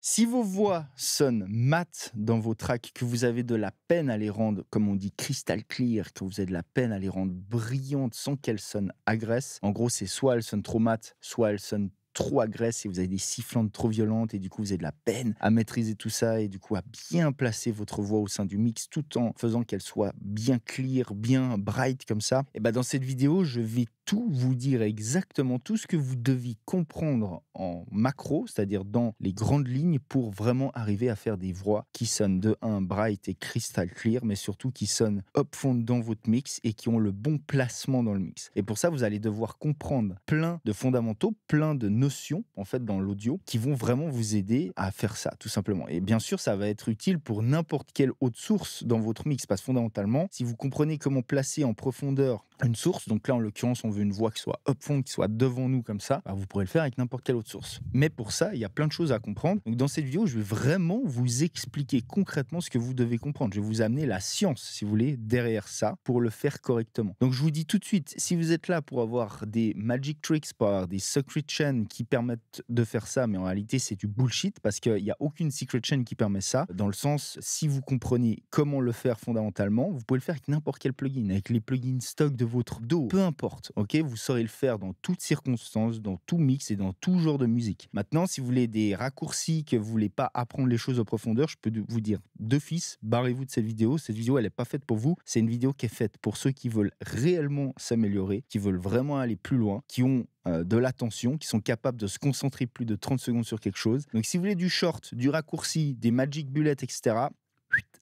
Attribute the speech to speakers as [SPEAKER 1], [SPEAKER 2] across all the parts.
[SPEAKER 1] Si vos voix sonnent mat dans vos tracks, que vous avez de la peine à les rendre, comme on dit, crystal clear, que vous avez de la peine à les rendre brillantes sans qu'elles sonnent agressent, en gros, c'est soit elles sonnent trop mat, soit elles sonnent trop agressent et vous avez des sifflantes trop violentes et du coup vous avez de la peine à maîtriser tout ça et du coup à bien placer votre voix au sein du mix tout en faisant qu'elle soit bien clear, bien bright comme ça. Et ben dans cette vidéo, je vais tout vous dire exactement tout ce que vous devez comprendre en macro, c'est-à-dire dans les grandes lignes pour vraiment arriver à faire des voix qui sonnent de un bright et crystal clear, mais surtout qui sonnent upfront dans votre mix et qui ont le bon placement dans le mix. Et pour ça, vous allez devoir comprendre plein de fondamentaux, plein de notions en fait dans l'audio qui vont vraiment vous aider à faire ça tout simplement. Et bien sûr, ça va être utile pour n'importe quelle autre source dans votre mix parce que fondamentalement, si vous comprenez comment placer en profondeur une source, donc là en l'occurrence on veut une voix qui soit upfront, qui soit devant nous comme ça, bah, vous pourrez le faire avec n'importe quelle autre source. Mais pour ça, il y a plein de choses à comprendre. Donc dans cette vidéo, je vais vraiment vous expliquer concrètement ce que vous devez comprendre. Je vais vous amener la science, si vous voulez, derrière ça pour le faire correctement. Donc je vous dis tout de suite, si vous êtes là pour avoir des magic tricks, pour avoir des secret chains qui permettent de faire ça, mais en réalité c'est du bullshit parce qu'il n'y a aucune secret chain qui permet ça, dans le sens, si vous comprenez comment le faire fondamentalement, vous pouvez le faire avec n'importe quel plugin, avec les plugins stock de votre DAW, peu importe, ok, vous saurez le faire dans toutes circonstances, dans tout mix et dans tout genre de musique. Maintenant, si vous voulez des raccourcis, que vous voulez pas apprendre les choses en profondeur, je peux vous dire d'office, barrez-vous de cette vidéo. Cette vidéo, elle est pas faite pour vous. C'est une vidéo qui est faite pour ceux qui veulent réellement s'améliorer, qui veulent vraiment aller plus loin, qui ont de l'attention, qui sont capables de se concentrer plus de 30 secondes sur quelque chose. Donc, si vous voulez du short, du raccourci, des magic bullets, etc.,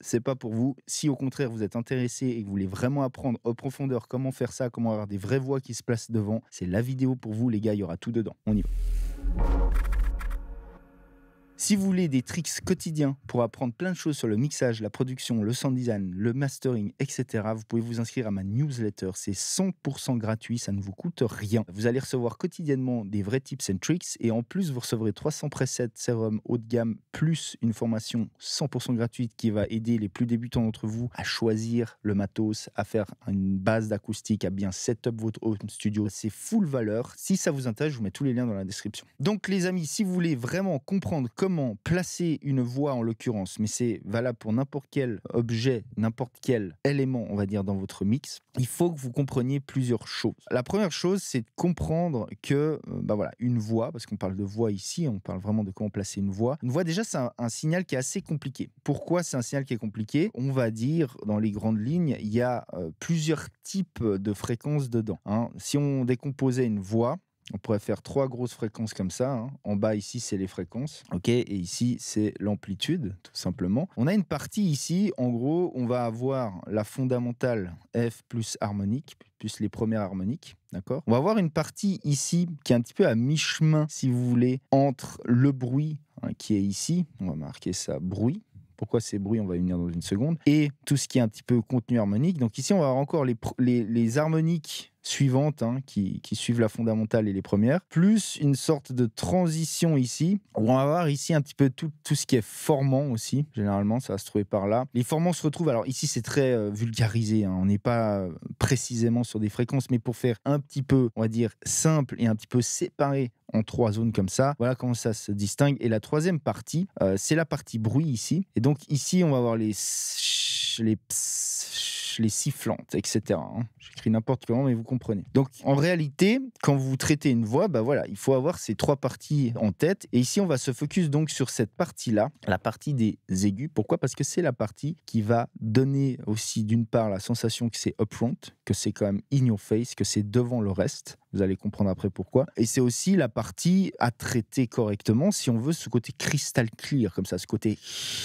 [SPEAKER 1] c'est pas pour vous. Si au contraire vous êtes intéressé et que vous voulez vraiment apprendre en profondeur comment faire ça, comment avoir des vraies voix qui se placent devant, c'est la vidéo pour vous les gars, il y aura tout dedans. On y va. Si vous voulez des tricks quotidiens pour apprendre plein de choses sur le mixage, la production, le sound design, le mastering, etc., vous pouvez vous inscrire à ma newsletter. C'est 100% gratuit, ça ne vous coûte rien. Vous allez recevoir quotidiennement des vrais tips and tricks et en plus, vous recevrez 300 presets sérum haut de gamme plus une formation 100% gratuite qui va aider les plus débutants d'entre vous à choisir le matos, à faire une base d'acoustique, à bien setup votre home studio. C'est full valeur. Si ça vous intéresse, je vous mets tous les liens dans la description. Donc les amis, si vous voulez vraiment comprendre comment placer une voix en l'occurrence, mais c'est valable pour n'importe quel objet, n'importe quel élément, on va dire, dans votre mix, il faut que vous compreniez plusieurs choses. La première chose, c'est de comprendre que, voilà, une voix, parce qu'on parle de voix ici, on parle vraiment de comment placer une voix. Une voix, déjà, c'est un signal qui est assez compliqué. Pourquoi c'est un signal qui est compliqué ? On va dire, dans les grandes lignes, il y a plusieurs types de fréquences dedans, hein. Si on décomposait une voix, on pourrait faire 3 grosses fréquences comme ça, hein. En bas, ici, c'est les fréquences. Ok, et ici, c'est l'amplitude, tout simplement. On a une partie ici, en gros, on va avoir la fondamentale F plus harmonique, plus les premières harmoniques. D'accord ? On va avoir une partie ici qui est un petit peu à mi-chemin, si vous voulez, entre le bruit, hein, qui est ici. On va marquer ça bruit. Pourquoi c'est bruit, on va y venir dans une seconde. Et tout ce qui est un petit peu contenu harmonique. Donc ici, on va avoir encore les harmoniques suivantes, hein, qui suivent la fondamentale et les premières, plus une sorte de transition ici, où on va avoir ici un petit peu tout ce qui est formant aussi, généralement, ça va se trouver par là. Les formants se retrouvent, alors ici c'est très vulgarisé, hein, on n'est pas précisément sur des fréquences, mais pour faire un petit peu, on va dire, simple et un petit peu séparé en 3 zones comme ça, voilà comment ça se distingue. Et la troisième partie, c'est la partie bruit ici, et donc ici on va avoir les sifflantes, etc., hein. J'écris n'importe comment, mais vous comprenez. Donc, en réalité, quand vous traitez une voix, voilà, il faut avoir ces 3 parties en tête. Et ici, on va se focus donc sur cette partie-là, la partie des aigus. Pourquoi ? Parce que c'est la partie qui va donner aussi, d'une part, la sensation que c'est upfront, que c'est quand même in your face, que c'est devant le reste. Vous allez comprendre après pourquoi. Et c'est aussi la partie à traiter correctement si on veut ce côté crystal clear, comme ça, ce côté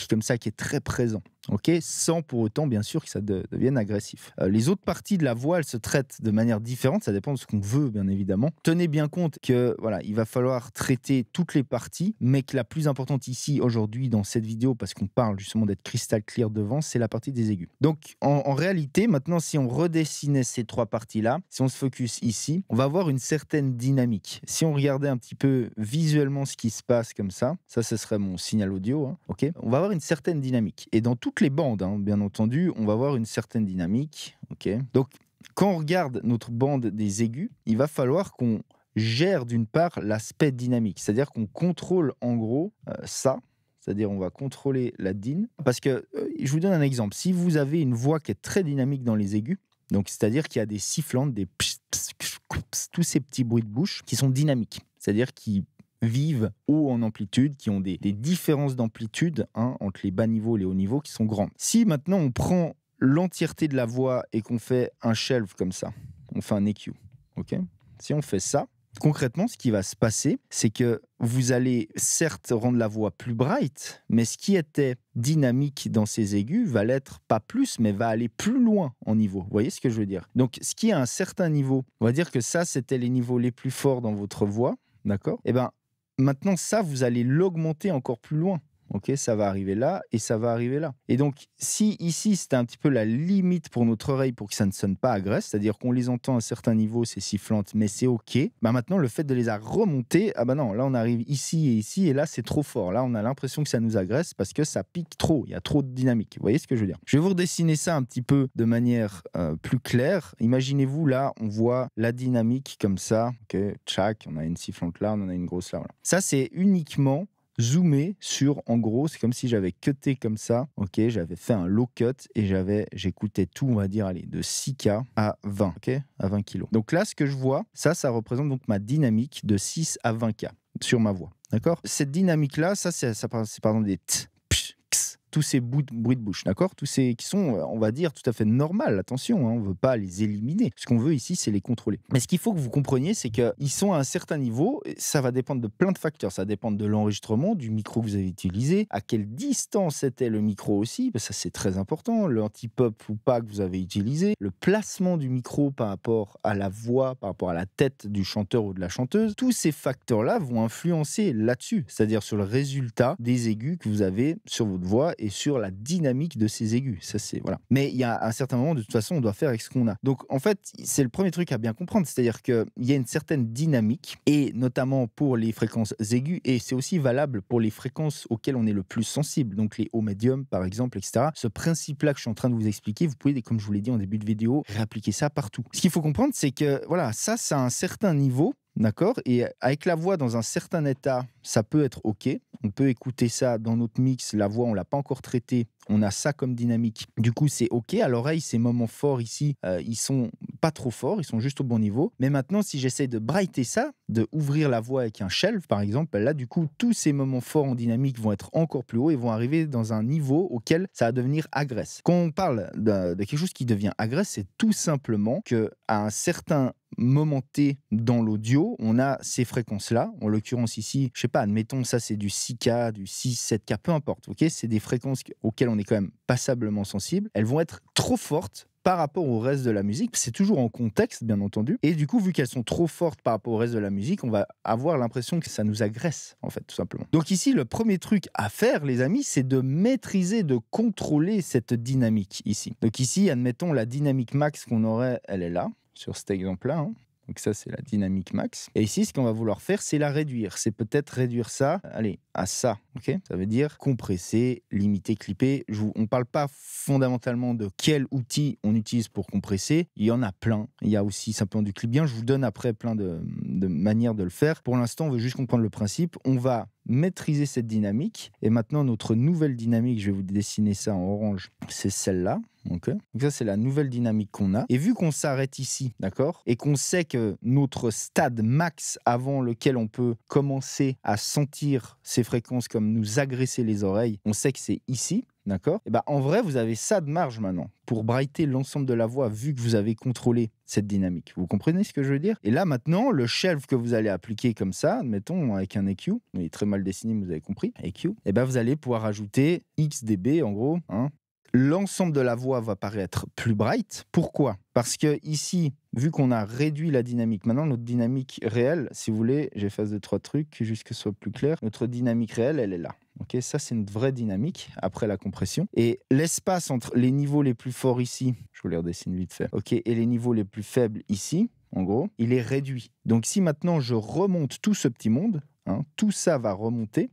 [SPEAKER 1] comme ça qui est très présent. Ok, sans pour autant, bien sûr, que ça devienne agressif. Les autres parties de la voix, elles se traitent de manière différente. Ça dépend de ce qu'on veut, bien évidemment. Tenez bien compte que, voilà, il va falloir traiter toutes les parties, mais que la plus importante ici, aujourd'hui, dans cette vidéo, parce qu'on parle justement d'être crystal clear devant, c'est la partie des aigus. Donc, en réalité, maintenant, si on redessinait ces 3 parties-là, si on se focus ici, on va avoir une certaine dynamique. Si on regardait un petit peu visuellement ce qui se passe comme ça, ce serait mon signal audio, hein, ok ? On va avoir une certaine dynamique. Et dans toutes les bandes, hein, bien entendu, on va avoir une certaine dynamique, ok ? Donc, quand on regarde notre bande des aigus, il va falloir qu'on gère d'une part l'aspect dynamique, c'est-à-dire qu'on contrôle en gros ça, c'est-à-dire on va contrôler la din. Parce que, je vous donne un exemple. Si vous avez une voix qui est très dynamique dans les aigus, donc c'est-à-dire qu'il y a des sifflantes, des ps, ps, ps, ps, tous ces petits bruits de bouche qui sont dynamiques, c'est-à-dire qui vivent haut en amplitude, qui ont des différences d'amplitude entre les bas niveaux et les hauts niveaux qui sont grandes. Si maintenant on prend l'entièreté de la voix et qu'on fait un shelve comme ça, on fait un EQ, ok? Si on fait ça, concrètement, ce qui va se passer, c'est que vous allez certes rendre la voix plus bright, mais ce qui était dynamique dans ces aigus va l'être pas plus, mais va aller plus loin en niveau. Vous voyez ce que je veux dire? Donc, ce qui est à un certain niveau, on va dire que ça, c'était les niveaux les plus forts dans votre voix, d'accord? Et bien, maintenant, ça, vous allez l'augmenter encore plus loin. Ok, ça va arriver là et ça va arriver là. Et donc, si ici, c'était un petit peu la limite pour notre oreille pour que ça ne sonne pas agresse, c'est-à-dire qu'on les entend à un certain niveau, c'est sifflante, mais c'est ok, bah maintenant, le fait de les remonter, ah bah non, là, on arrive ici, et là, c'est trop fort. Là, on a l'impression que ça nous agresse parce que ça pique trop, il y a trop de dynamique. Vous voyez ce que je veux dire? Je vais vous redessiner ça un petit peu de manière plus claire. Imaginez-vous, là, on voit la dynamique comme ça. Ok, tchac, on a une sifflante là, on en a une grosse là. Voilà. Ça, c'est uniquement zoomé sur, en gros, c'est comme si j'avais cuté comme ça, ok, j'avais fait un low cut et j'écoutais tout, on va dire, allez, de 6K à 20, ok, à 20 kilos. Donc là, ce que je vois, ça représente donc ma dynamique de 6 à 20K sur ma voix, d'accord? Cette dynamique-là, c'est par exemple des t, psh, ks, tous ces bruits de bouche, d'accord? Tous ces qui sont, on va dire, tout à fait normal, attention, on ne veut pas les éliminer. Ce qu'on veut ici, c'est les contrôler. Mais ce qu'il faut que vous compreniez, c'est qu'ils sont à un certain niveau, et ça va dépendre de plein de facteurs. Ça va dépendre de l'enregistrement, du micro que vous avez utilisé, à quelle distance était le micro aussi, parce que ça c'est très important, l'anti-pop ou pas que vous avez utilisé, le placement du micro par rapport à la voix, par rapport à la tête du chanteur ou de la chanteuse. Tous ces facteurs-là vont influencer là-dessus, c'est-à-dire sur le résultat des aigus que vous avez sur votre voix et sur la dynamique de ces aigus. Ça, c'est, voilà. Mais il y a un certain moment, de toute façon, on doit faire avec ce qu'on a. Donc, en fait, c'est le premier truc à bien comprendre, c'est-à-dire qu'il y a une certaine dynamique, et notamment pour les fréquences aiguës, et c'est aussi valable pour les fréquences auxquelles on est le plus sensible, donc les hauts médiums, par exemple, etc. Ce principe-là que je suis en train de vous expliquer, vous pouvez, comme je vous l'ai dit en début de vidéo, réappliquer ça partout. Ce qu'il faut comprendre, c'est que, voilà, ça a un certain niveau. D'accord? Et avec la voix dans un certain état, ça peut être OK. On peut écouter ça dans notre mix. La voix, on ne l'a pas encore traitée. On a ça comme dynamique. Du coup, c'est OK. À l'oreille, ces moments forts ici, ils sont pas trop forts. Ils sont juste au bon niveau. Mais maintenant, si j'essaie de brighter ça, de ouvrir la voix avec un shelf, par exemple, là, du coup, tous ces moments forts en dynamique vont être encore plus hauts et vont arriver dans un niveau auquel ça va devenir agresse. Quand on parle de quelque chose qui devient agresse, c'est tout simplement qu'à un certain moment T dans l'audio, on a ces fréquences-là. En l'occurrence ici, je sais pas, admettons ça c'est du 6K, du 6, 7K, peu importe. Ok, c'est des fréquences auxquelles on est quand même passablement sensible. Elles vont être trop fortes par rapport au reste de la musique. C'est toujours en contexte, bien entendu. Et du coup, vu qu'elles sont trop fortes par rapport au reste de la musique, on va avoir l'impression que ça nous agresse, en fait, tout simplement. Donc ici, le premier truc à faire, les amis, c'est de maîtriser, de contrôler cette dynamique ici. Donc ici, admettons, la dynamique max qu'on aurait, elle est là, sur cet exemple-là, hein. Donc ça, c'est la dynamique max. Et ici, ce qu'on va vouloir faire, c'est la réduire. C'est peut-être réduire ça, allez, à ça. Okay, ça veut dire compresser, limiter, clipper. On ne parle pas fondamentalement de quel outil on utilise pour compresser. Il y en a plein. Il y a aussi simplement du clip bien. Je vous donne après plein de manières de le faire. Pour l'instant, on veut juste comprendre le principe. On va maîtriser cette dynamique. Et maintenant, notre nouvelle dynamique, je vais vous dessiner ça en orange, c'est celle-là. Okay. Donc ça, c'est la nouvelle dynamique qu'on a. Et vu qu'on s'arrête ici, d'accord, et qu'on sait que notre stade max avant lequel on peut commencer à sentir ces fréquences comme nous agresser les oreilles, on sait que c'est ici, d'accord, et en vrai, vous avez ça de marge maintenant pour brighter l'ensemble de la voix vu que vous avez contrôlé cette dynamique. Vous comprenez ce que je veux dire? Et là, maintenant, le shelf que vous allez appliquer comme ça, admettons avec un EQ, il est très mal dessiné, mais vous avez compris, EQ, vous allez pouvoir ajouter X dB, en gros, hein. L'ensemble de la voix va paraître plus bright. Pourquoi? Parce que ici, vu qu'on a réduit la dynamique, maintenant notre dynamique réelle, si vous voulez, j'efface 2-3 trucs juste que ce soit plus clair. Notre dynamique réelle, elle est là. Okay, ça, c'est une vraie dynamique après la compression. Et l'espace entre les niveaux les plus forts ici, je vous les redessine vite fait, okay, et les niveaux les plus faibles ici, en gros, il est réduit. Donc si maintenant je remonte tout ce petit monde, hein, tout ça va remonter.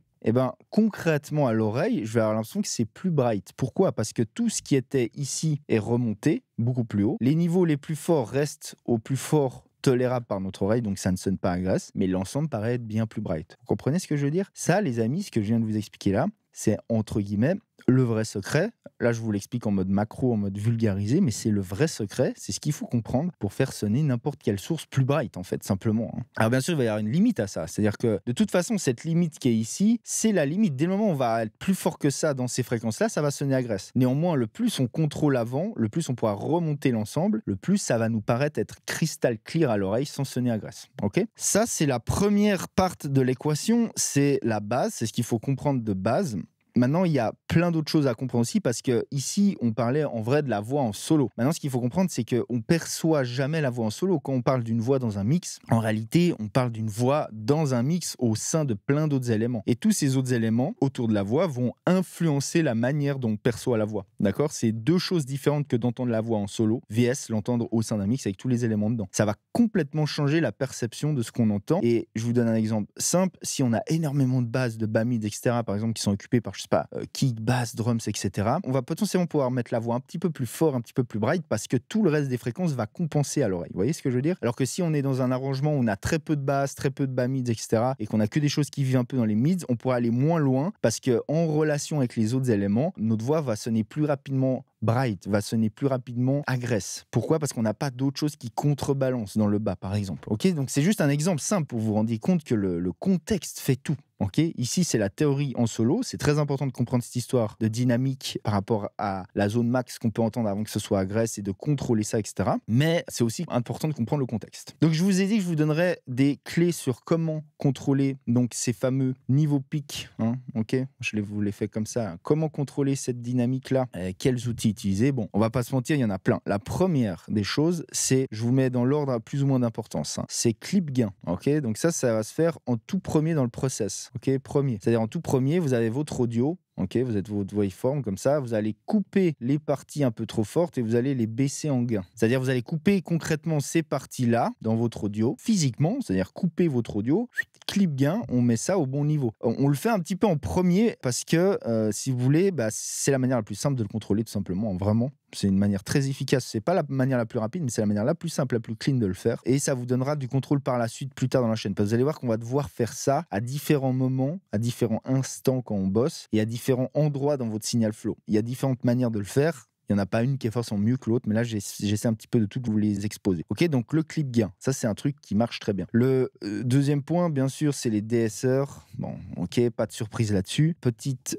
[SPEAKER 1] Concrètement à l'oreille, je vais avoir l'impression que c'est plus bright. Pourquoi? Parce que tout ce qui était ici est remonté beaucoup plus haut. Les niveaux les plus forts restent au plus fort tolérable par notre oreille, donc ça ne sonne pas agresse, mais l'ensemble paraît être bien plus bright. Vous comprenez ce que je veux dire? Ça, les amis, ce que je viens de vous expliquer là, c'est entre guillemets le vrai secret. Là, je vous l'explique en mode macro, en mode vulgarisé, mais c'est le vrai secret. C'est ce qu'il faut comprendre pour faire sonner n'importe quelle source plus bright, en fait, simplement. Alors, bien sûr, il va y avoir une limite à ça. C'est-à-dire que, de toute façon, cette limite qui est ici, c'est la limite. Dès le moment où on va être plus fort que ça dans ces fréquences-là, ça va sonner agresse. Néanmoins, le plus on contrôle avant, le plus on pourra remonter l'ensemble, le plus ça va nous paraître être crystal clear à l'oreille sans sonner agresse. Ok ? Ça, c'est la première partie de l'équation. C'est la base. C'est ce qu'il faut comprendre de base. Maintenant, il y a plein d'autres choses à comprendre aussi parce que ici, on parlait en vrai de la voix en solo. Maintenant, ce qu'il faut comprendre, c'est qu'on perçoit jamais la voix en solo. Quand on parle d'une voix dans un mix, en réalité, on parle d'une voix dans un mix au sein de plein d'autres éléments. Et tous ces autres éléments autour de la voix vont influencer la manière dont on perçoit la voix. D'accord ? C'est deux choses différentes que d'entendre la voix en solo, vs l'entendre au sein d'un mix avec tous les éléments dedans. Ça va complètement changer la perception de ce qu'on entend. Et je vous donne un exemple simple. Si on a énormément de basses, de bas mid, etc., par exemple, qui sont occupés par je sais pas, kick, bass, drums, etc. On va potentiellement pouvoir mettre la voix un petit peu plus fort, un petit peu plus bright, parce que tout le reste des fréquences va compenser à l'oreille. Vous voyez ce que je veux dire ? Alors que si on est dans un arrangement où on a très peu de bass, très peu de bas mids, etc., et qu'on a que des choses qui vivent un peu dans les mids, on pourra aller moins loin, parce que en relation avec les autres éléments, notre voix va sonner plus rapidement bright, va sonner plus rapidement agresse. Pourquoi ? Parce qu'on n'a pas d'autres choses qui contrebalancent dans le bas, par exemple. Ok ? Donc c'est juste un exemple simple pour vous rendre compte que le contexte fait tout. Okay, ici, c'est la théorie en solo. C'est très important de comprendre cette histoire de dynamique par rapport à la zone max qu'on peut entendre avant que ce soit agresse et de contrôler ça, etc. Mais c'est aussi important de comprendre le contexte. Donc, je vous ai dit que je vous donnerais des clés sur comment contrôler donc, ces fameux niveaux pics. Ok, je vous l'ai fait comme ça. Comment contrôler cette dynamique-là ? Quels outils utiliser ? Bon, on va pas se mentir, il y en a plein. La première des choses, c'est, je vous mets dans l'ordre à plus ou moins d'importance, c'est clip gain. Ok, donc ça va se faire en tout premier dans le process. Ok, premier. C'est-à-dire en tout premier, vous avez votre audio. Ok, vous êtes votre waveform comme ça, vous allez couper les parties un peu trop fortes et vous allez les baisser en gain. C'est-à-dire vous allez couper concrètement ces parties-là dans votre audio, physiquement, c'est-à-dire couper votre audio, clip gain, on met ça au bon niveau. On le fait un petit peu en premier parce que, si vous voulez, c'est la manière la plus simple de le contrôler tout simplement, vraiment. C'est une manière très efficace. C'est pas la manière la plus rapide, mais c'est la manière la plus simple, la plus clean de le faire. Et ça vous donnera du contrôle par la suite plus tard dans la chaîne. Parce que vous allez voir qu'on va devoir faire ça à différents moments, à différents instants quand on bosse et à différents endroits dans votre signal flow. Il y a différentes manières de le faire. Il n'y en a pas une qui est forcément mieux que l'autre, mais là, j'essaie un petit peu de tout vous les exposer. Ok, donc le clip gain, ça, c'est un truc qui marche très bien. Le deuxième point, bien sûr, c'est les DSR. Bon, ok, pas de surprise là-dessus. Petite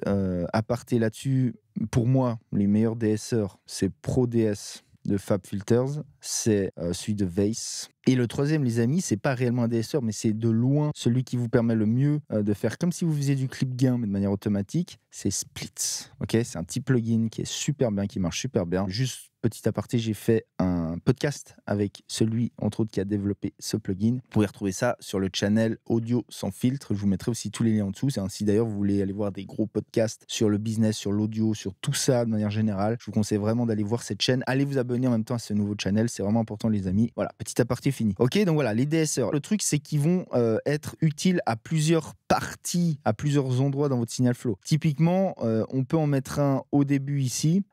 [SPEAKER 1] aparté là-dessus. Pour moi, les meilleurs DSR, c'est Pro DS de Fab Filters, c'est celui de Vase. Et le troisième, les amis, c'est pas réellement un DSR, mais c'est de loin celui qui vous permet le mieux de faire comme si vous faisiez du clip gain, mais de manière automatique, c'est Splits. Ok, c'est un petit plugin qui est super bien, qui marche super bien. Juste petit aparté, j'ai fait un podcast avec celui, entre autres, qui a développé ce plugin. Vous pouvez retrouver ça sur le channel Audio sans filtre. Je vous mettrai aussi tous les liens en dessous. C'est ainsi d'ailleurs, vous voulez aller voir des gros podcasts sur le business, sur l'audio, sur tout ça de manière générale. Je vous conseille vraiment d'aller voir cette chaîne. Allez vous abonner en même temps à ce nouveau channel. C'est vraiment important, les amis. Voilà, petit aparté fini. Ok, donc voilà, les DSR. Le truc, c'est qu'ils vont être utiles à plusieurs parties, à plusieurs endroits dans votre signal flow. Typiquement, on peut en mettre un au début ici.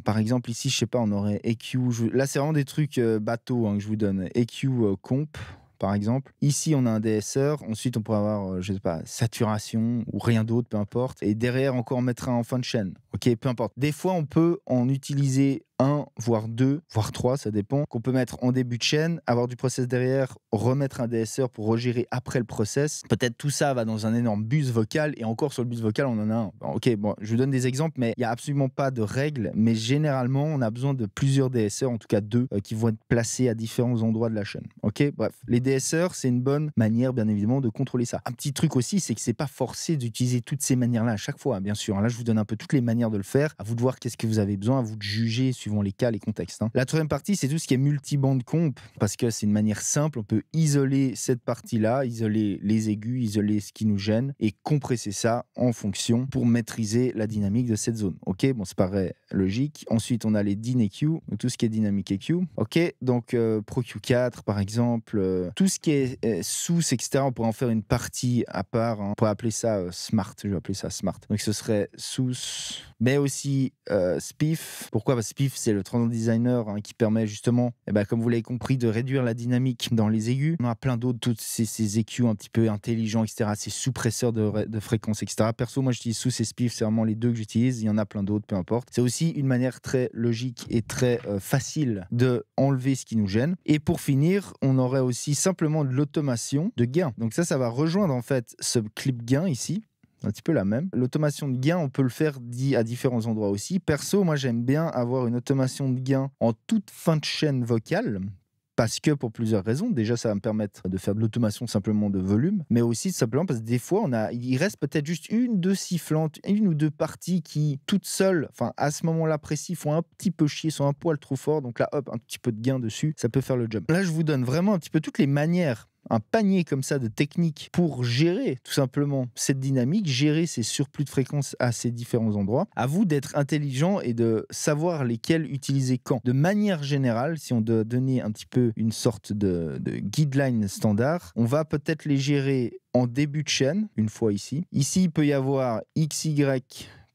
[SPEAKER 1] Par exemple, ici, je sais pas, on aurait EQ. Là, c'est vraiment des trucs bateaux que je vous donne. EQ comp. Par exemple, ici on a un DSR, ensuite on pourrait avoir, je sais pas, saturation ou rien d'autre, peu importe, et derrière encore mettre un en fin de chaîne. Ok, peu importe. Des fois, on peut en utiliser un, voire deux, voire trois, ça dépend, qu'on peut mettre en début de chaîne, avoir du process derrière, remettre un DSR pour regérer après le process. Peut-être tout ça va dans un énorme bus vocal, et encore sur le bus vocal, on en a un. Ok, bon, je vous donne des exemples, mais il n'y a absolument pas de règles, mais généralement, on a besoin de plusieurs DSR, en tout cas deux, qui vont être placés à différents endroits de la chaîne. Ok, bref. Les DSR, c'est une bonne manière, bien évidemment, de contrôler ça. Un petit truc aussi, c'est que c'est pas forcé d'utiliser toutes ces manières-là à chaque fois, bien sûr. Là, je vous donne un peu toutes les manières de le faire. À vous de voir qu'est-ce que vous avez besoin, à vous de juger suivant les cas, les contextes. La troisième partie, c'est tout ce qui est multiband comp, parce que c'est une manière simple. On peut isoler cette partie-là, isoler les aigus, isoler ce qui nous gêne et compresser ça en fonction pour maîtriser la dynamique de cette zone. Ok, bon, ça paraît logique. Ensuite, on a les DIN EQ, tout ce qui est dynamique EQ. Ok, donc Pro Q4 par exemple, tout ce qui est sous, etc. On pourrait en faire une partie à part. On pourrait appeler ça Smart. Je vais appeler ça Smart. Donc ce serait sous, mais aussi Spiff. Pourquoi ? Parce que Spiff, c'est le Transient Designer qui permet justement, comme vous l'avez compris, de réduire la dynamique dans les aigus. On a plein d'autres, toutes ces EQ un petit peu intelligents, etc., ces sous-presseurs de fréquences, etc. Perso, moi j'utilise sous et spiff, c'est vraiment les deux que j'utilise. Il y en a plein d'autres, peu importe. C'est aussi une manière très logique et très facile de enlever ce qui nous gêne. Et pour finir, on aurait aussi simplement de l'automation de gain. Donc ça va rejoindre en fait ce clip gain ici. Un petit peu la même. L'automation de gain, on peut le faire à différents endroits aussi. Perso, moi j'aime bien avoir une automation de gain en toute fin de chaîne vocale. Parce que pour plusieurs raisons. Déjà, ça va me permettre de faire de l'automation simplement de volume, mais aussi simplement parce que des fois, il reste peut-être juste une ou deux parties qui, toutes seules, à ce moment-là précis, font un petit peu chier, sont un poil trop fort. Donc là, hop, un petit peu de gain dessus, ça peut faire le job. Là, je vous donne vraiment un petit peu toutes les manières, un panier comme ça de techniques pour gérer tout simplement cette dynamique, gérer ces surplus de fréquences à ces différents endroits. À vous d'être intelligent et de savoir lesquels utiliser quand. De manière générale, si on doit donner un petit peu une sorte de guideline standard, on va peut-être les gérer en début de chaîne, une fois ici. Ici, il peut y avoir XY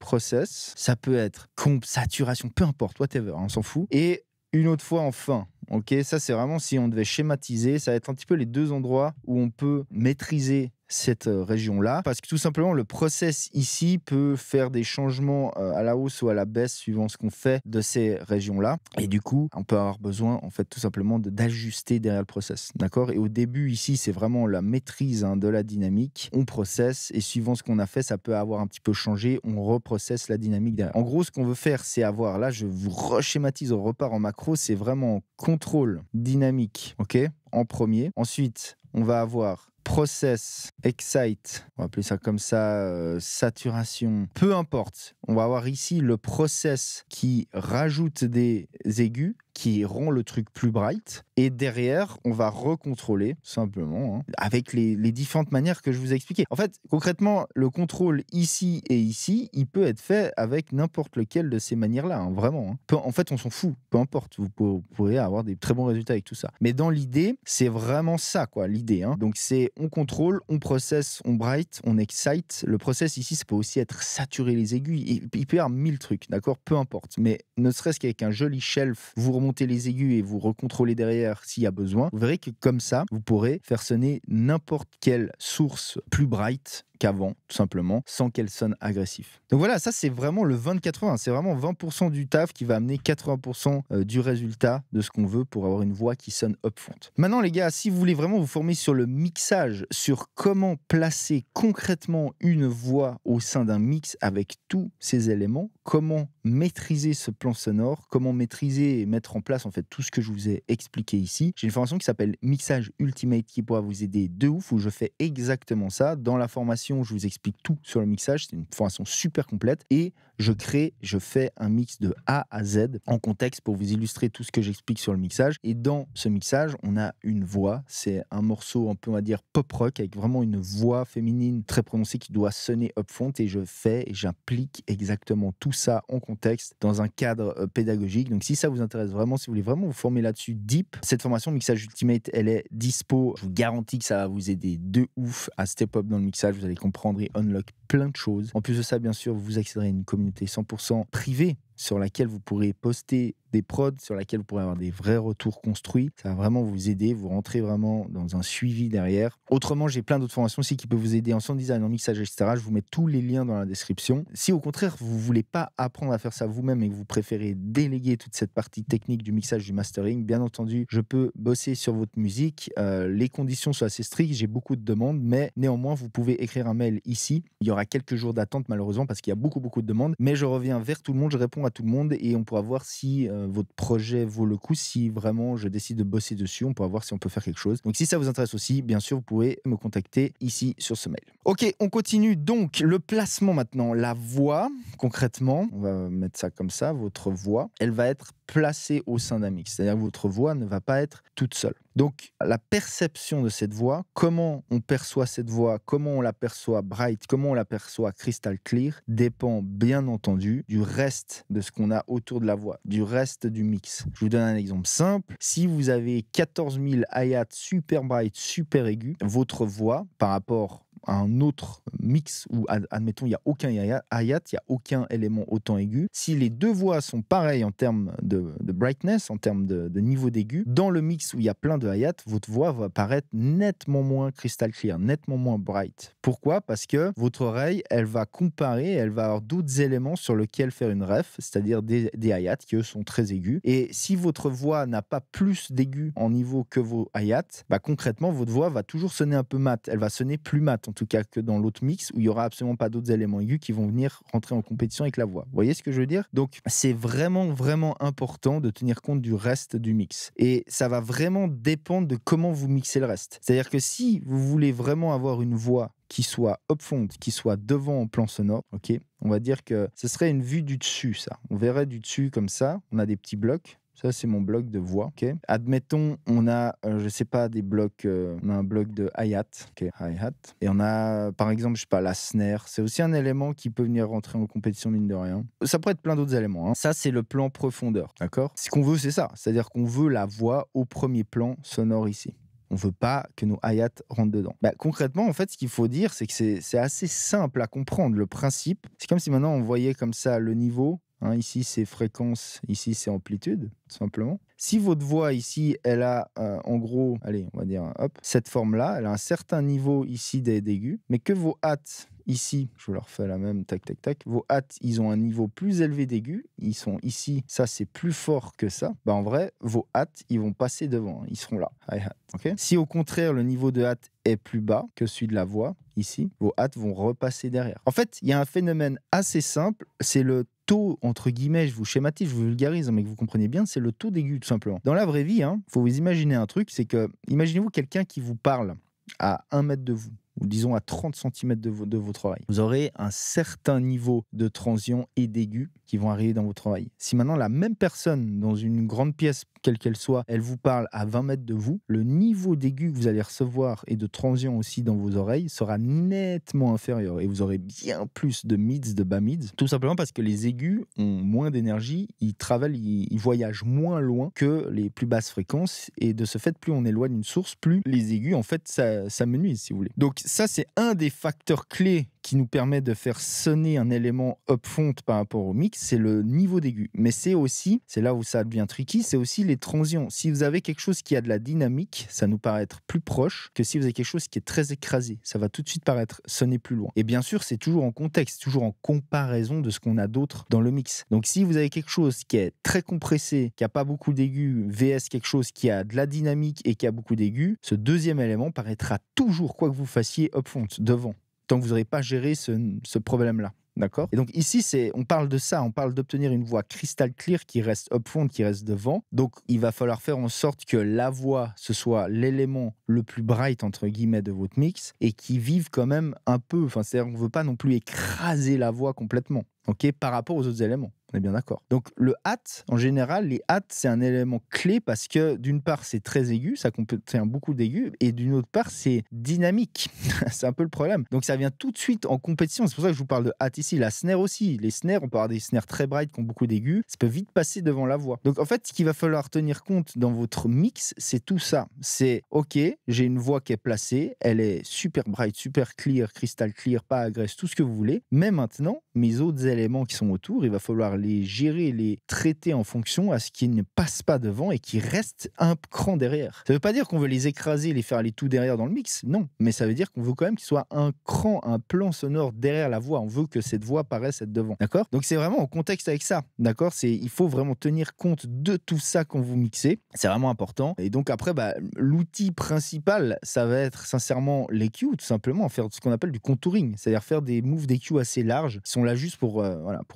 [SPEAKER 1] process, ça peut être comp, saturation, peu importe, whatever, on s'en fout. Et une autre fois en fin. Ok, ça c'est vraiment si on devait schématiser, ça va être un petit peu les deux endroits où on peut maîtriser cette région-là, parce que tout simplement le process ici peut faire des changements à la hausse ou à la baisse suivant ce qu'on fait de ces régions-là, et du coup on peut avoir besoin en fait tout simplement d'ajuster derrière le process, d'accord. Et au début ici c'est vraiment la maîtrise de la dynamique, on processe et suivant ce qu'on a fait ça peut avoir un petit peu changé, on reprocesse la dynamique derrière. En gros ce qu'on veut faire c'est avoir, là je vous reschématise, on repart en macro, c'est vraiment contrôle dynamique, ok, en premier. Ensuite on va avoir process, excite, on va appeler ça comme ça, saturation, peu importe. On va avoir ici le process qui rajoute des aigus, qui rend le truc plus bright. Et derrière, on va recontrôler, simplement, avec les différentes manières que je vous ai expliquées. En fait, concrètement, le contrôle ici et ici, il peut être fait avec n'importe lequel de ces manières-là, vraiment. En fait, on s'en fout, peu importe. Vous pourrez avoir des très bons résultats avec tout ça. Mais dans l'idée, c'est vraiment ça, quoi, l'idée. Donc, c'est on contrôle, on process, on bright, on excite. Le process ici, ça peut aussi être saturer les aigus. Il peut y avoir 1000 trucs, d'accord, peu importe. Mais ne serait-ce qu'avec un joli shelf, vous remontez les aigus et vous recontrôlez derrière s'il y a besoin. Vous verrez que comme ça, vous pourrez faire sonner n'importe quelle source plus bright qu'avant, tout simplement, sans qu'elle sonne agressive. Donc voilà, ça c'est vraiment le 20-80, c'est vraiment 20% du taf qui va amener 80% du résultat de ce qu'on veut pour avoir une voix qui sonne upfront. Maintenant les gars, si vous voulez vraiment vous former sur le mixage, sur comment placer concrètement une voix au sein d'un mix avec tous ces éléments, comment maîtriser ce plan sonore, comment maîtriser et mettre en place en fait tout ce que je vous ai expliqué ici, j'ai une formation qui s'appelle Mixage Ultimate qui pourra vous aider de ouf, où je fais exactement ça. Dans la formation, je vous explique tout sur le mixage, c'est une formation super complète et je fais un mix de A à Z en contexte pour vous illustrer tout ce que j'explique sur le mixage. Et dans ce mixage, on a une voix, c'est un morceau un peu, on va dire, pop rock avec vraiment une voix féminine très prononcée qui doit sonner upfront et je fais et j'applique exactement tout ça en contexte dans un cadre pédagogique. Donc si ça vous intéresse vraiment, si vous voulez vraiment vous former là-dessus deep, cette formation Mixage Ultimate, elle est dispo. Je vous garantis que ça va vous aider de ouf à step up dans le mixage. Vous allez comprendre et unlock plein de choses. En plus de ça, bien sûr, vous accéderez à une communauté 100% privée sur laquelle vous pourrez poster des prods, sur laquelle vous pourrez avoir des vrais retours construits. Ça va vraiment vous aider, vous rentrez vraiment dans un suivi derrière. Autrement, j'ai plein d'autres formations aussi qui peuvent vous aider en sound design, en mixage, etc. Je vous mets tous les liens dans la description. Si au contraire, vous ne voulez pas apprendre à faire ça vous-même et que vous préférez déléguer toute cette partie technique du mixage, du mastering, bien entendu, je peux bosser sur votre musique. Les conditions sont assez strictes, j'ai beaucoup de demandes, mais néanmoins, vous pouvez écrire un mail ici. Il y aura quelques jours d'attente malheureusement parce qu'il y a beaucoup de demandes, mais je reviens vers tout le monde, je réponds à tout le monde et on pourra voir si votre projet vaut le coup, si vraiment je décide de bosser dessus, on pourra voir si on peut faire quelque chose. Donc si ça vous intéresse aussi, bien sûr, vous pouvez me contacter ici sur ce mail. Ok, on continue donc le placement maintenant. La voix, concrètement, on va mettre ça comme ça, votre voix, elle va être placée au sein d'un mix. C'est-à-dire que votre voix ne va pas être toute seule. Donc, la perception de cette voix, comment on perçoit cette voix, comment on la perçoit bright, comment on la perçoit crystal clear, dépend bien entendu du reste de ce qu'on a autour de la voix, du reste du mix. Je vous donne un exemple simple. Si vous avez 14 000 hi-hats super bright, super aigus, votre voix, par rapport un autre mix où, admettons, il n'y a aucun hi-hat, il n'y a aucun élément autant aigu, si les deux voix sont pareilles en termes de brightness, en termes de niveau d'aigu, dans le mix où il y a plein de hi-hat, votre voix va paraître nettement moins crystal clear, nettement moins bright. Pourquoi? Parce que votre oreille, elle va comparer, elle va avoir d'autres éléments sur lesquels faire une ref, c'est-à-dire des hi-hat qui eux sont très aigus. Et si votre voix n'a pas plus d'aigu en niveau que vos hi-hat, bah concrètement votre voix va toujours sonner un peu mat. Elle va sonner plus mat en tout cas que dans l'autre mix où il y aura absolument pas d'autres éléments aigus qui vont venir rentrer en compétition avec la voix. Vous voyez ce que je veux dire? Donc c'est vraiment important de tenir compte du reste du mix. Et ça va vraiment dépendre de comment vous mixez le reste. C'est-à-dire que si vous voulez vraiment avoir une voix qui soit upfront, qui soit devant en plan sonore, ok, on va dire que ce serait une vue du dessus, ça. On verrait du dessus comme ça, on a des petits blocs. Ça, c'est mon bloc de voix. Okay. Admettons, on a, je sais pas, des blocs, on a un bloc de hi-hat. Okay, hi-hat. Et on a, par exemple, je sais pas, la snare. C'est aussi un élément qui peut venir rentrer en compétition, mine de rien. Ça pourrait être plein d'autres éléments. Hein. Ça, c'est le plan profondeur. D'accord? Ce qu'on veut, c'est ça. C'est-à-dire qu'on veut la voix au premier plan sonore ici. On ne veut pas que nos hi-hat rentrent dedans. Bah, concrètement, en fait, ce qu'il faut dire, c'est que c'est assez simple à comprendre. Le principe, c'est comme si maintenant on voyait comme ça le niveau. Hein, ici, c'est fréquence, ici, c'est amplitude, tout simplement. Si votre voix ici, elle a en gros, allez, on va dire, hop, cette forme-là, elle a un certain niveau ici d'aigu, mais que vos hâtes ici, je vous leur fais la même, tac, tac, tac, vos hâtes, ils ont un niveau plus élevé d'aigu, ils sont ici, ça c'est plus fort que ça, bah en vrai, vos hâtes, ils vont passer devant, ils seront là, hi-hat, ok? Si au contraire, le niveau de hâte est plus bas que celui de la voix, ici, vos hâtes vont repasser derrière. En fait, il y a un phénomène assez simple, c'est le taux, entre guillemets, je vous schématise, je vous vulgarise, mais que vous compreniez bien, c'est le taux d'aigu, tout simplement. Dans la vraie vie, faut vous imaginer un truc, c'est que, imaginez-vous quelqu'un qui vous parle à 1 mètre de vous, ou disons à 30 cm de votre oreille. Vous aurez un certain niveau de transition et d'aigu qui vont arriver dans votre oreille. Si maintenant la même personne, dans une grande pièce, quelle qu'elle soit, elle vous parle à 20 mètres de vous, le niveau d'aigu que vous allez recevoir et de transition aussi dans vos oreilles sera nettement inférieur. Et vous aurez bien plus de mids, de bas mids, tout simplement parce que les aigus ont moins d'énergie, ils travaillent, ils voyagent moins loin que les plus basses fréquences. Et de ce fait, plus on éloigne une source, plus les aigus, en fait, ça menuise, si vous voulez. Donc ça, c'est un des facteurs clés qui nous permet de faire sonner un élément upfront par rapport au mix, c'est le niveau d'aigu. Mais c'est aussi, c'est là où ça devient tricky, c'est aussi les transients. Si vous avez quelque chose qui a de la dynamique, ça nous paraît être plus proche que si vous avez quelque chose qui est très écrasé. Ça va tout de suite paraître sonner plus loin. Et bien sûr, c'est toujours en contexte, toujours en comparaison de ce qu'on a d'autre dans le mix. Donc si vous avez quelque chose qui est très compressé, qui n'a pas beaucoup d'aigu, vs quelque chose qui a de la dynamique et qui a beaucoup d'aigu, ce deuxième élément paraîtra toujours, quoi que vous fassiez, upfront, devant. Tant que vous n'aurez pas géré ce problème-là. D'accord? Et donc ici, on parle de ça, on parle d'obtenir une voix crystal clear qui reste upfront, qui reste devant. Donc il va falloir faire en sorte que la voix, ce soit l'élément le plus bright, entre guillemets, de votre mix, et qui vive quand même un peu, c'est-à-dire qu'on ne veut pas non plus écraser la voix complètement, ok, par rapport aux autres éléments. On est bien d'accord. Donc le hat, en général, les hats, c'est un élément clé parce que d'une part, c'est très aigu, ça contient beaucoup d'aigus, et d'une autre part, c'est dynamique. C'est un peu le problème. Donc ça vient tout de suite en compétition. C'est pour ça que je vous parle de hat ici. La snare aussi. Les snares, on peut avoir des snares très bright qui ont beaucoup d'aigus. Ça peut vite passer devant la voix. Donc en fait, ce qu'il va falloir tenir compte dans votre mix, c'est tout ça. C'est OK, j'ai une voix qui est placée, elle est super bright, super clear, crystal clear, pas agresse, tout ce que vous voulez. Mais maintenant, mes autres éléments qui sont autour, il va falloir les gérer, les traiter en fonction à ce qu'ils ne passent pas devant et qu'ils restent un cran derrière. Ça ne veut pas dire qu'on veut les écraser, les faire aller tout derrière dans le mix, non. Mais ça veut dire qu'on veut quand même qu'ils soient un cran, un plan sonore derrière la voix. On veut que cette voix paraisse être devant, d'accord? Donc c'est vraiment en contexte avec ça, d'accord? Il faut vraiment tenir compte de tout ça quand vous mixez. C'est vraiment important. Et donc après, l'outil principal, ça va être sincèrement l'EQ, tout simplement, faire ce qu'on appelle du contouring, c'est-à-dire faire des moves d'EQ assez larges. Ils sont là juste pour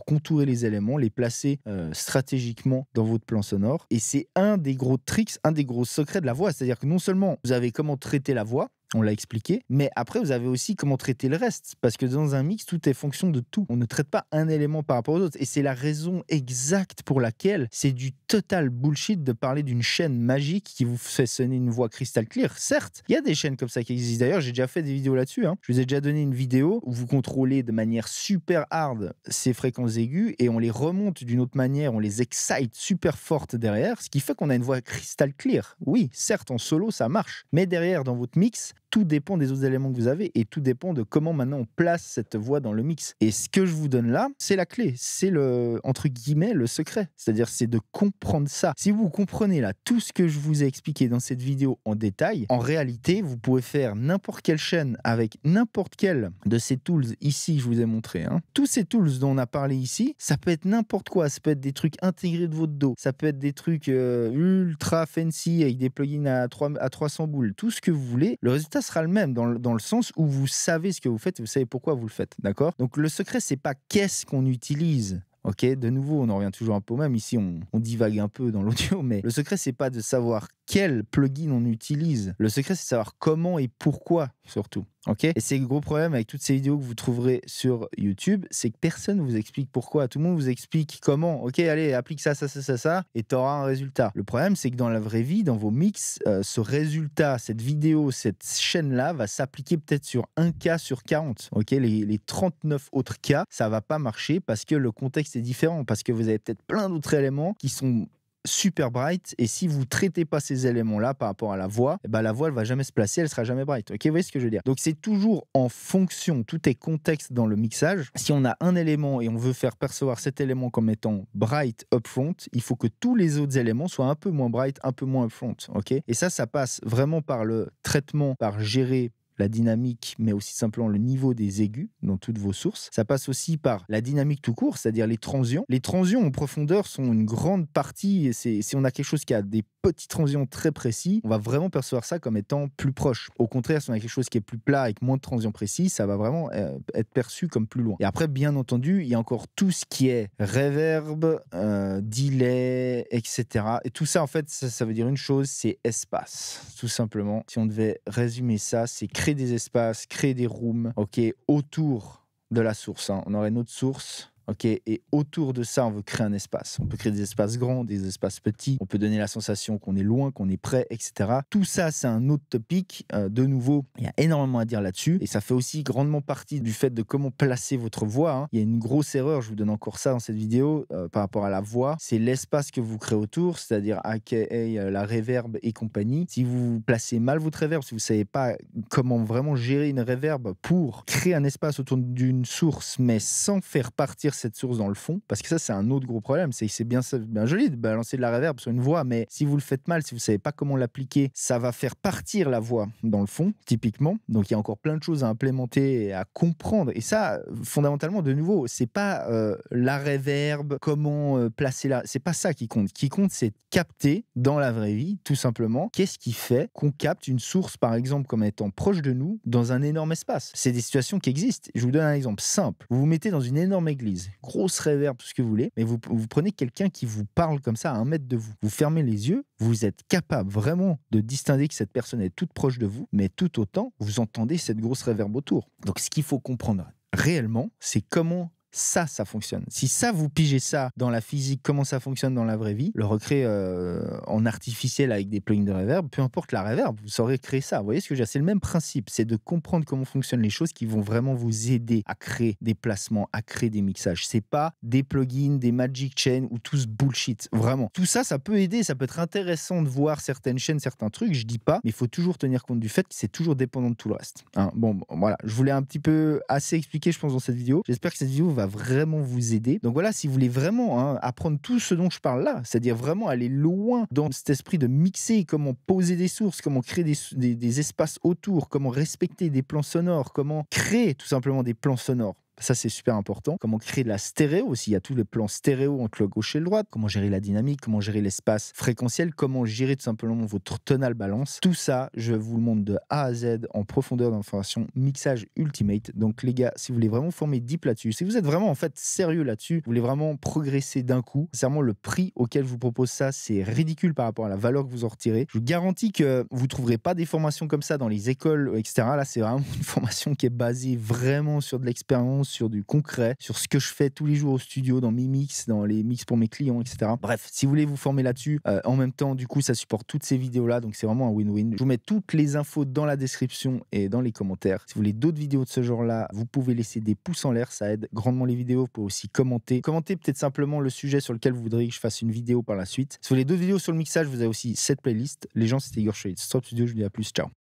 [SPEAKER 1] contourer les éléments, les placer stratégiquement dans votre plan sonore. Et c'est un des gros tricks, un des gros secrets de la voix. C'est-à-dire que non seulement vous avez comment traiter la voix, on l'a expliqué, mais après vous avez aussi comment traiter le reste, parce que dans un mix, tout est fonction de tout. On ne traite pas un élément par rapport aux autres, et c'est la raison exacte pour laquelle c'est du total bullshit de parler d'une chaîne magique qui vous fait sonner une voix crystal clear. Certes, il y a des chaînes comme ça qui existent. D'ailleurs, j'ai déjà fait des vidéos là-dessus. Je vous ai déjà donné une vidéo où vous contrôlez de manière super hard ces fréquences aiguës et on les remonte d'une autre manière, on les excite super fortes derrière, ce qui fait qu'on a une voix crystal clear. Oui, certes, en solo, ça marche, mais derrière, dans votre mix, tout dépend des autres éléments que vous avez et tout dépend de comment maintenant on place cette voix dans le mix. Et ce que je vous donne là, c'est la clé, c'est le, entre guillemets, le secret. C'est-à-dire, c'est de comprendre ça. Si vous comprenez là tout ce que je vous ai expliqué dans cette vidéo en détail, en réalité, vous pouvez faire n'importe quelle chaîne avec n'importe quel de ces tools ici, je vous ai montré. Hein. Tous ces tools dont on a parlé ici, ça peut être n'importe quoi. Ça peut être des trucs intégrés de votre dos. Ça peut être des trucs ultra fancy avec des plugins à 300 boules. Tout ce que vous voulez. Le résultat sera le même dans le sens où vous savez ce que vous faites et vous savez pourquoi vous le faites. D'accord? Donc le secret, c'est pas qu'est-ce qu'on utilise. Ok, de nouveau, on en revient toujours un peu au même. Ici, on divague un peu dans l'audio, mais le secret, c'est pas de savoir quel plugin on utilise. Le secret, c'est de savoir comment et pourquoi, surtout. Ok? Et c'est le gros problème avec toutes ces vidéos que vous trouverez sur YouTube, c'est que personne ne vous explique pourquoi. Tout le monde vous explique comment. Ok, allez, applique ça, et tu auras un résultat. Le problème, c'est que dans la vraie vie, dans vos mix, ce résultat, cette vidéo, cette chaîne-là va s'appliquer peut-être sur un cas sur 40. Ok? Les 39 autres cas, ça va pas marcher parce que le contexte est différent, parce que vous avez peut-être plein d'autres éléments qui sont super bright, et si vous traitez pas ces éléments-là par rapport à la voix, eh ben la voix elle va jamais se placer, elle sera jamais bright. Ok, vous voyez ce que je veux dire? Donc c'est toujours en fonction, tout est contexte dans le mixage. Si on a un élément et on veut faire percevoir cet élément comme étant bright upfront, il faut que tous les autres éléments soient un peu moins bright, un peu moins upfront. Ok, et ça passe vraiment par le traitement, par gérer la dynamique, mais aussi simplement le niveau des aigus dans toutes vos sources. Ça passe aussi par la dynamique tout court, c'est-à-dire les transients. Les transients en profondeur sont une grande partie, si on a quelque chose qui a des petits transients très précis, on va vraiment percevoir ça comme étant plus proche. Au contraire, si on a quelque chose qui est plus plat avec moins de transients précis, ça va vraiment être perçu comme plus loin. Et après, bien entendu, il y a encore tout ce qui est reverb, delay, etc. Et tout ça, en fait, ça veut dire une chose, c'est espace, tout simplement. Si on devait résumer ça, c'est créer des espaces, créer des rooms, ok, autour de la source. Hein. On aurait notre source. Ok, et autour de ça, on veut créer un espace. On peut créer des espaces grands, des espaces petits. On peut donner la sensation qu'on est loin, qu'on est près, etc. Tout ça, c'est un autre topic. De nouveau, il y a énormément à dire là-dessus. Et ça fait aussi grandement partie du fait de comment placer votre voix. Hein. Il y a une grosse erreur, je vous donne encore ça dans cette vidéo, par rapport à la voix. C'est l'espace que vous créez autour, c'est-à-dire aka la reverb et compagnie. Si vous placez mal votre reverb, si vous ne savez pas comment vraiment gérer une reverb pour créer un espace autour d'une source, mais sans faire partir cette source dans le fond, parce que ça c'est un autre gros problème, c'est bien joli de balancer de la reverb sur une voix, mais si vous le faites mal, si vous savez pas comment l'appliquer, ça va faire partir la voix dans le fond, typiquement. Donc il y a encore plein de choses à implémenter et à comprendre, et ça fondamentalement, de nouveau, c'est pas la reverb, comment placer la, c'est pas ça qui compte. Qui compte, c'est capter dans la vraie vie, tout simplement, qu'est-ce qui fait qu'on capte une source, par exemple, comme étant proche de nous, dans un énorme espace. C'est des situations qui existent. Je vous donne un exemple simple. Vous vous mettez dans une énorme église, grosse reverb, tout ce que vous voulez, mais vous prenez quelqu'un qui vous parle comme ça à 1 mètre de vous. Vous fermez les yeux, vous êtes capable vraiment de distinguer que cette personne est toute proche de vous, mais tout autant, vous entendez cette grosse reverb autour. Donc ce qu'il faut comprendre réellement, c'est comment ça fonctionne. Si ça, vous pigez ça dans la physique, comment ça fonctionne dans la vraie vie, le recréer en artificiel avec des plugins de reverb, peu importe la reverb, vous saurez créer ça. Vous voyez ce que je veux dire? C'est le même principe, c'est de comprendre comment fonctionnent les choses qui vont vraiment vous aider à créer des placements, à créer des mixages. C'est pas des plugins, des magic chains ou tout ce bullshit. Vraiment. Tout ça, ça peut aider, ça peut être intéressant de voir certaines chaînes, certains trucs, je dis pas, mais il faut toujours tenir compte du fait que c'est toujours dépendant de tout le reste. Hein, bon, voilà, je voulais un petit peu assez expliquer, je pense, dans cette vidéo. J'espère que cette vidéo va vraiment vous aider. Donc voilà, si vous voulez vraiment apprendre tout ce dont je parle là, c'est-à-dire vraiment aller loin dans cet esprit de mixer, comment poser des sources, comment créer des espaces autour, comment respecter des plans sonores, comment créer tout simplement des plans sonores. Ça, c'est super important. Comment créer de la stéréo aussi. Il y a tous les plans stéréo entre le gauche et le droit. Comment gérer la dynamique, comment gérer l'espace fréquentiel, comment gérer tout simplement votre tonal balance. Tout ça, je vous le montre de A à Z en profondeur dans la formation Mixage Ultimate. Donc les gars, si vous voulez vraiment vous former deep là-dessus, si vous êtes vraiment en fait sérieux là-dessus, vous voulez vraiment progresser d'un coup, sincèrement le prix auquel je vous propose ça, c'est ridicule par rapport à la valeur que vous en retirez. Je vous garantis que vous ne trouverez pas des formations comme ça dans les écoles, etc. Là, c'est vraiment une formation qui est basée vraiment sur de l'expérience, sur du concret, sur ce que je fais tous les jours au studio, dans mes mix, dans les mix pour mes clients, etc. Bref, si vous voulez vous former là-dessus, en même temps, du coup, ça supporte toutes ces vidéos-là, donc c'est vraiment un win-win. Je vous mets toutes les infos dans la description et dans les commentaires. Si vous voulez d'autres vidéos de ce genre-là, vous pouvez laisser des pouces en l'air, ça aide grandement les vidéos. Vous pouvez aussi commenter. Commentez peut-être simplement le sujet sur lequel vous voudriez que je fasse une vidéo par la suite. Si vous voulez d'autres vidéos sur le mixage, vous avez aussi cette playlist. Les gens, c'était Igor Schwitz. Stop Studio, je vous dis à plus, ciao.